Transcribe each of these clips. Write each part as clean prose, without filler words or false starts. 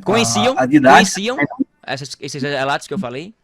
Conheciam? a didática. Conheciam esses relatos que eu falei?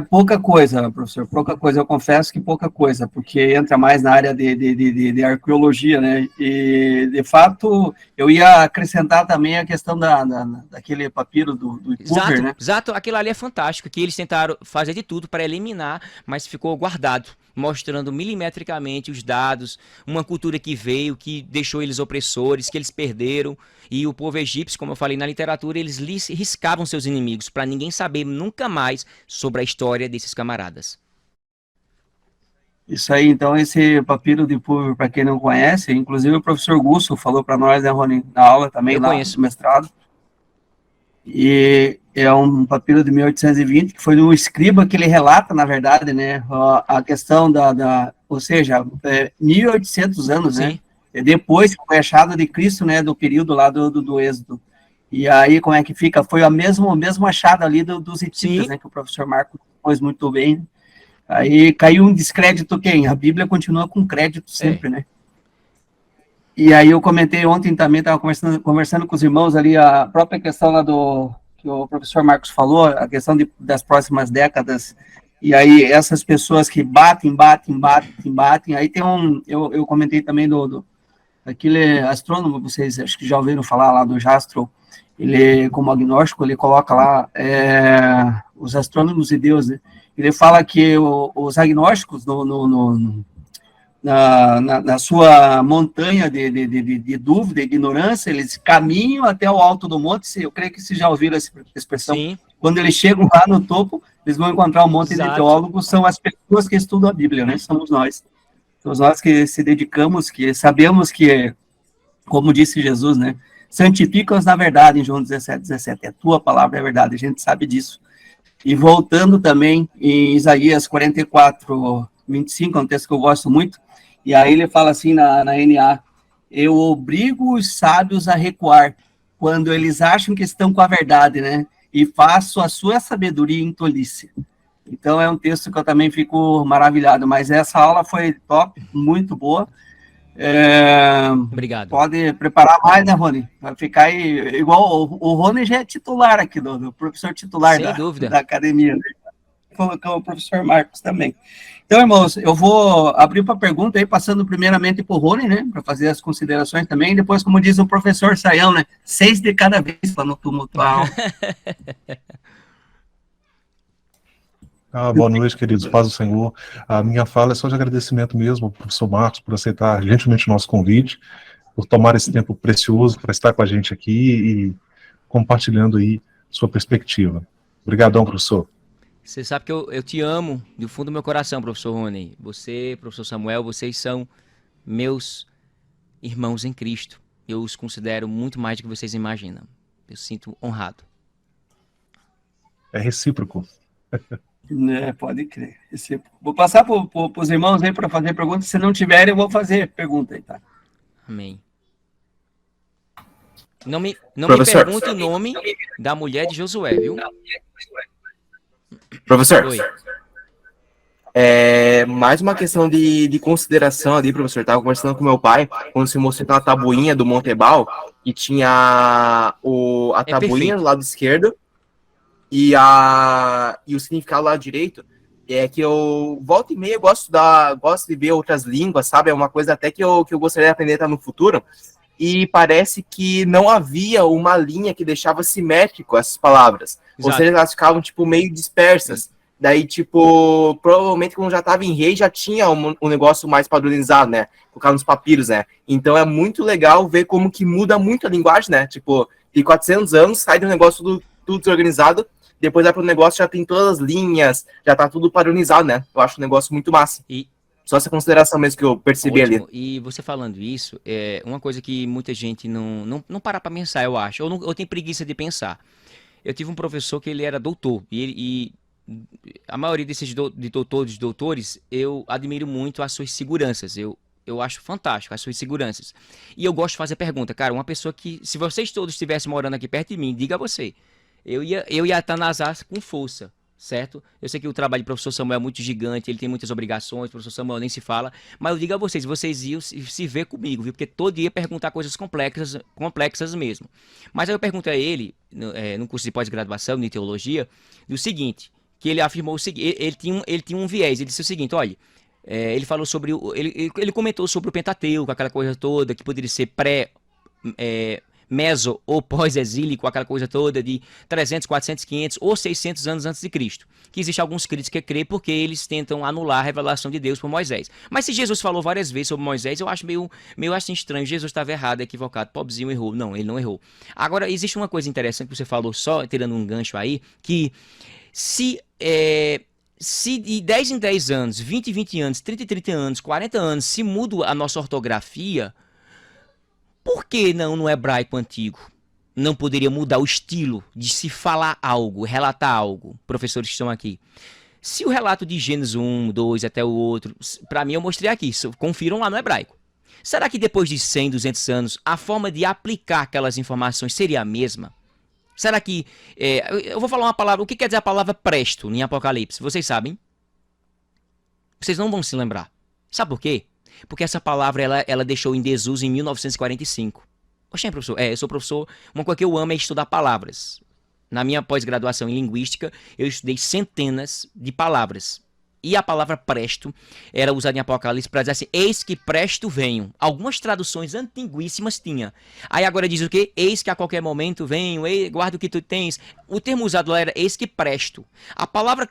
Pouca coisa, professor, pouca coisa. Eu confesso que pouca coisa, porque entra mais na área de arqueologia, né? E, de fato, eu ia acrescentar também a questão daquele papiro do Ipuver, Exato, né? exato. Aquilo ali é fantástico, que eles tentaram fazer de tudo para eliminar, mas ficou guardado, mostrando milimetricamente os dados, uma cultura que veio, que deixou eles opressores, que eles perderam. E o povo egípcio, como eu falei na literatura, eles riscavam seus inimigos para ninguém saber nunca mais sobre a história desses camaradas. Isso aí, então, esse papiro de Ipuver, para quem não conhece, inclusive o professor Gusso falou para nós, né, Rony, na aula também, Eu lá do conheço. mestrado, e é um papiro de 1820, que foi do escriba que ele relata, na verdade, né, a questão ou seja, 1800 anos, né, Sim, depois que foi achado de Cristo, né, do período lá do Êxodo. E aí, como é que fica? Foi o mesmo achado ali dos hititas, sim, né, que o professor Marco pôs muito bem. Aí caiu um descrédito quem? A Bíblia continua com crédito é. sempre, né? E aí eu comentei ontem também, estava conversando com os irmãos ali, a própria questão lá que o professor Marcos falou, a questão das próximas décadas, e aí essas pessoas que batem, aí tem eu comentei também aquele astrônomo, vocês acho que já ouviram falar lá do Jastrow, ele, como agnóstico, ele coloca lá os astrônomos e Deus, né? Ele fala que os agnósticos na sua montanha de dúvida, ignorância, eles caminham até o alto do monte, eu creio que vocês já ouviram essa expressão, Sim, quando eles chegam lá no topo, eles vão encontrar um monte de exato. teólogos, são as pessoas que estudam a Bíblia, né? Somos nós que se dedicamos, que sabemos que, como disse Jesus, né? Santifica-os na verdade, em João 17, a tua palavra é verdade, a gente sabe disso. E voltando também em Isaías 44, 25, é um texto que eu gosto muito, e aí ele fala assim na NA, eu obrigo os sábios a recuar, quando eles acham que estão com a verdade, né? E faço a sua sabedoria em tolice. Então é um texto que eu também fico maravilhado, mas essa aula foi top, muito boa. É, Obrigado. pode preparar mais, né, Rony? Vai ficar aí, igual o Rony já é titular aqui, do professor titular Sem da dúvida. academia, né? Colocou o professor Marcos também. Então, irmãos, eu vou abrir para pergunta aí, passando primeiramente para o Rony, né, para fazer as considerações também, e depois, como diz o professor Saião, né, 6 de cada vez para não tumultuar a aula. Boa noite, queridos. Paz do Senhor. A minha fala é só de agradecimento mesmo ao professor Marcos por aceitar gentilmente o nosso convite, por tomar esse tempo precioso para estar com a gente aqui e compartilhando aí sua perspectiva. Obrigadão, professor. Você sabe que eu te amo do fundo do meu coração, professor Rony. Você, professor Samuel, vocês são meus irmãos em Cristo. Eu os considero muito mais do que vocês imaginam. Eu sinto honrado. É recíproco. Pode crer. Vou passar para os irmãos aí para fazer perguntas. Se não tiverem, eu vou fazer pergunta aí, tá? Amém. Não me Professor, pergunte o nome da mulher de Josué, viu? professor, Oi. mais uma questão de consideração ali, professor. Eu tava conversando com meu pai, quando se mostrou aquela tabuinha do Montebal, e tinha a É tabuinha perfeito. do lado esquerdo e o significado do lado direito. É que eu, volta e meia, gosto de ver outras línguas, sabe? É uma coisa até que eu gostaria de aprender no futuro. E parece que não havia uma linha que deixava simétrico essas palavras. Ou seja, Exato. elas ficavam, tipo, meio dispersas. Daí, tipo, provavelmente quando já estava em rei, já tinha um negócio mais padronizado, né? Colocar nos papiros, né? Então é muito legal ver como que muda muito a linguagem, né? Tipo, de 400 anos, sai de um negócio tudo desorganizado, depois vai para o negócio, já tem todas as linhas, já tá tudo padronizado, né? Eu acho um negócio muito massa. E Só essa consideração mesmo que eu percebi ali. ótimo. E você falando isso, é uma coisa que muita gente não para pra pensar, eu acho. Ou tem preguiça de pensar. Eu tive um professor que ele era doutor. E a maioria doutores, eu admiro muito as suas seguranças. Eu acho fantástico as suas seguranças. E eu gosto de fazer pergunta. Cara, uma pessoa que, se vocês todos estivessem morando aqui perto de mim, diga a você. Eu ia estar nas asas com força. certo? Eu sei que o trabalho do professor Samuel é muito gigante, ele tem muitas obrigações, o professor Samuel nem se fala, mas eu digo a vocês iam se ver comigo, viu? Porque todo dia perguntar coisas complexas mesmo. Mas aí eu perguntei a ele, no curso de pós-graduação em teologia, do seguinte, que ele afirmou o seguinte, ele tinha um viés, ele disse o seguinte, olha, ele falou sobre, ele comentou sobre o Pentateuco, aquela coisa toda, que poderia ser meso ou pós-exílico, aquela coisa toda de 300, 400, 500 ou 600 anos antes de Cristo. Que existe alguns críticos que creem porque eles tentam anular a revelação de Deus por Moisés. Mas se Jesus falou várias vezes sobre Moisés, eu acho meio assim estranho. Jesus estava errado, equivocado, pobrezinho, errou. Não, ele não errou. Agora, existe uma coisa interessante que você falou, só tirando um gancho aí, que se de 10 em 10 anos, 20 em 20 anos, 30 em 30 anos, 40 anos, se muda a nossa ortografia, por que não no hebraico antigo? Não poderia mudar o estilo de se falar algo, relatar algo, professores que estão aqui. Se o relato de Gênesis 1, 2 até o outro, para mim eu mostrei aqui, confiram lá no hebraico. Será que depois de 100, 200 anos, a forma de aplicar aquelas informações seria a mesma? Será que... eu vou falar uma palavra, o que quer dizer a palavra presto em Apocalipse? Vocês sabem? Vocês não vão se lembrar. Sabe por quê? Porque essa palavra ela deixou em desuso em 1945. Oxê, professor, eu sou professor, uma coisa que eu amo é estudar palavras. Na minha pós-graduação em linguística, eu estudei centenas de palavras. E a palavra presto era usada em Apocalipse para dizer assim, eis que presto venho. Algumas traduções antiguíssimas tinha. Aí agora diz o quê? Eis que a qualquer momento venho, guarda o que tu tens. O termo usado lá era eis que presto. A palavra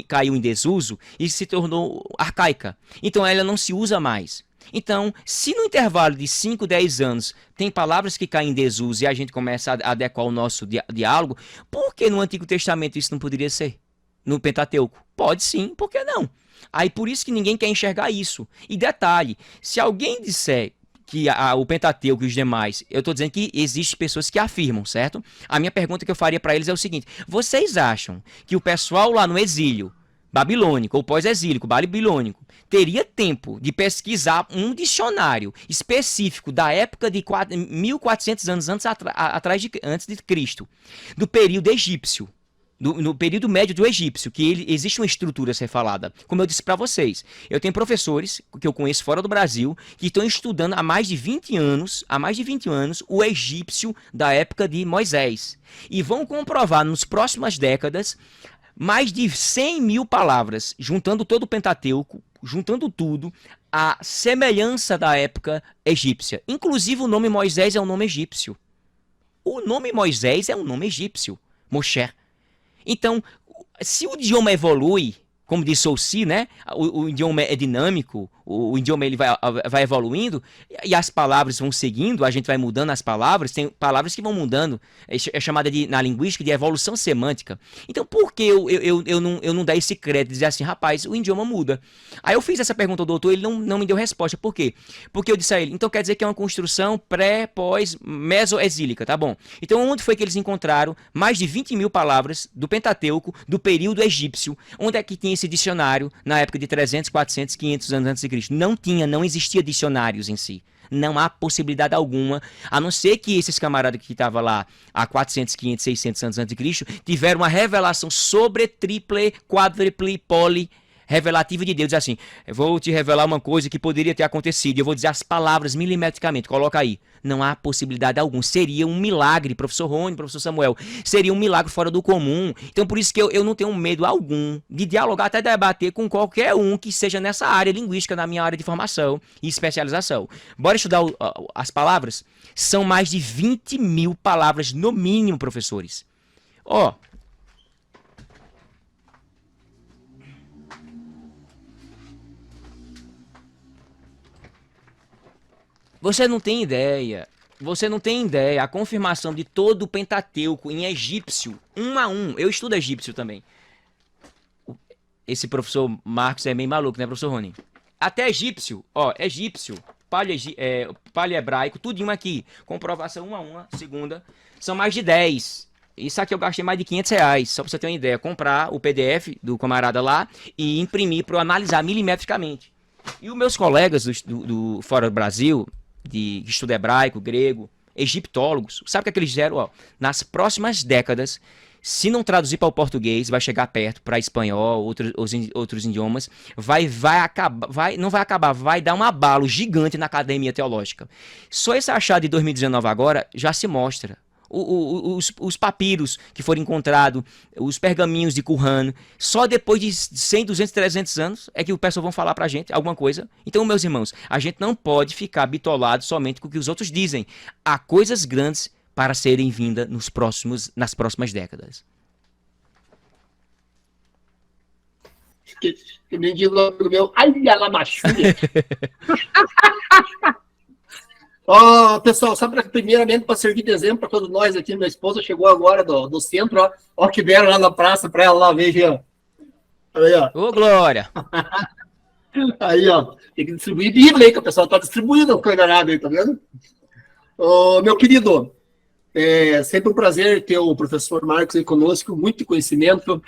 caiu em desuso e se tornou arcaica. Então ela não se usa mais. Então, se no intervalo de 5, 10 anos tem palavras que caem em desuso e a gente começa a adequar o nosso diálogo, por que no Antigo Testamento isso não poderia ser? No Pentateuco? Pode sim, por que não? Aí por isso que ninguém quer enxergar isso. E detalhe, se alguém disser que o Pentateuco e os demais, eu estou dizendo que existem pessoas que afirmam, certo? A minha pergunta que eu faria para eles é o seguinte, vocês acham que o pessoal lá no exílio babilônico ou pós-exílico babilônico teria tempo de pesquisar um dicionário específico da época de 1400 anos antes de Cristo, do período egípcio, no período médio do egípcio, que existe uma estrutura a ser falada. Como eu disse para vocês, eu tenho professores que eu conheço fora do Brasil que estão estudando há mais de 20 anos, o egípcio da época de Moisés. E vão comprovar nas próximas décadas mais de 100 mil palavras, juntando todo o Pentateuco, juntando tudo, a semelhança da época egípcia. Inclusive o nome Moisés é um nome egípcio. O nome Moisés é um nome egípcio, Moshe. Então, se o idioma evolui, como disse Soucy, né? O idioma é dinâmico, o idioma ele vai evoluindo e as palavras vão seguindo, a gente vai mudando as palavras, tem palavras que vão mudando, é chamada na linguística de evolução semântica. Então, por que eu não dar esse crédito e dizer assim, rapaz, o idioma muda? Aí eu fiz essa pergunta ao doutor, ele não me deu resposta. Por quê? Porque eu disse a ele, então quer dizer que é uma construção pós, mesoexílica, tá bom? Então, onde foi que eles encontraram mais de 20 mil palavras do Pentateuco, do período egípcio, onde é que tinha esse dicionário na época de 300, 400, 500 anos antes de Cristo? Não existia dicionários em si. Não há possibilidade alguma, a não ser que esses camaradas que estavam lá há 400, 500, 600 anos antes de Cristo tiveram uma revelação sobre triple, quadruple, poli, revelativa de Deus. Assim, eu vou te revelar uma coisa que poderia ter acontecido, eu vou dizer as palavras milimetricamente, coloca aí. Não há possibilidade alguma. Seria um milagre, professor Rony, professor Samuel, seria um milagre fora do comum. Então por isso que eu não tenho medo algum de dialogar, até debater com qualquer um que seja nessa área linguística, na minha área de formação e especialização. Bora estudar as palavras? São mais de 20 mil palavras no mínimo, professores. Ó, você não tem ideia, a confirmação de todo o Pentateuco em egípcio, 1 a 1, eu estudo egípcio também. Esse professor Marcos é meio maluco, né, professor Rony? Até egípcio, ó, paleo-hebraico, tudinho aqui, comprovação 1 a 1, segunda, são mais de 10. Isso aqui eu gastei mais de R$500, só pra você ter uma ideia, comprar o PDF do camarada lá e imprimir para eu analisar milimetricamente. E os meus colegas do fora do Brasil, de estudo hebraico, grego, egiptólogos, sabe o que eles fizeram? Ó, nas próximas décadas, Se não traduzir para o português, vai chegar perto, para espanhol, outros idiomas, não vai acabar, vai dar um abalo gigante na academia teológica. Só esse achado de 2019 agora já se mostra. Os papiros que foram encontrados, os pergaminhos de Qumran, só depois de 100, 200, 300 anos é que o pessoal vão falar pra gente alguma coisa. Então, meus irmãos, a gente não pode ficar bitolado somente com o que os outros dizem. Há coisas grandes para serem vindas nas próximas décadas. Que nem diz o amigo meu, ai, ela machulha. Pessoal, só primeiramente para servir de exemplo para todos nós aqui, minha esposa chegou agora do centro, ó que vieram lá na praça para ela lá, veja. Aí, ó. Ô, Glória! Aí, ó, tem que distribuir Bíblia aí, que o pessoal tá distribuindo o coordenado aí, tá vendo? Meu querido, é sempre um prazer ter o professor Marcos aí conosco, muito conhecimento.